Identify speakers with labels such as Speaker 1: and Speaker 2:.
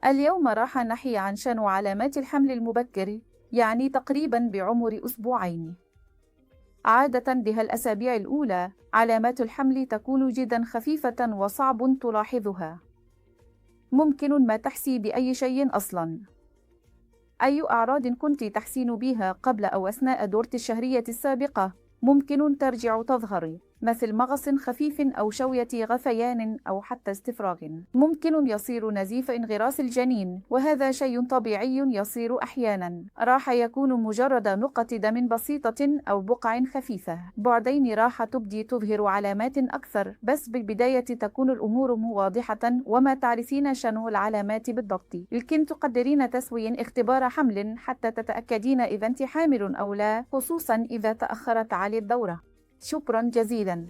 Speaker 1: اليوم راح نحكي عن شنو علامات الحمل المبكر، يعني تقريبا بعمر أسبوعين. عادة بهالأسابيع الأولى علامات الحمل تكون جدا خفيفة وصعب تلاحظها. ممكن ما تحسي بأي شيء أصلا. أي أعراض كنت تحسين بها قبل أو أثناء دورة الشهرية السابقة ممكن ترجع تظهر، مثل مغص خفيف أو شوية غثيان أو حتى استفراغ. ممكن يصير نزيف انغراس الجنين، وهذا شيء طبيعي يصير أحيانا. راح يكون مجرد نقط دم بسيطة أو بقع خفيفة. بعدين راح تظهر علامات أكثر، بس بالبداية تكون الأمور واضحة وما تعرفين شنو العلامات بالضبط. يمكن تقدرين تسوي اختبار حمل حتى تتأكدين إذا أنت حامل أو لا، خصوصا إذا تأخرت على الدورة. شكرا جزيلا.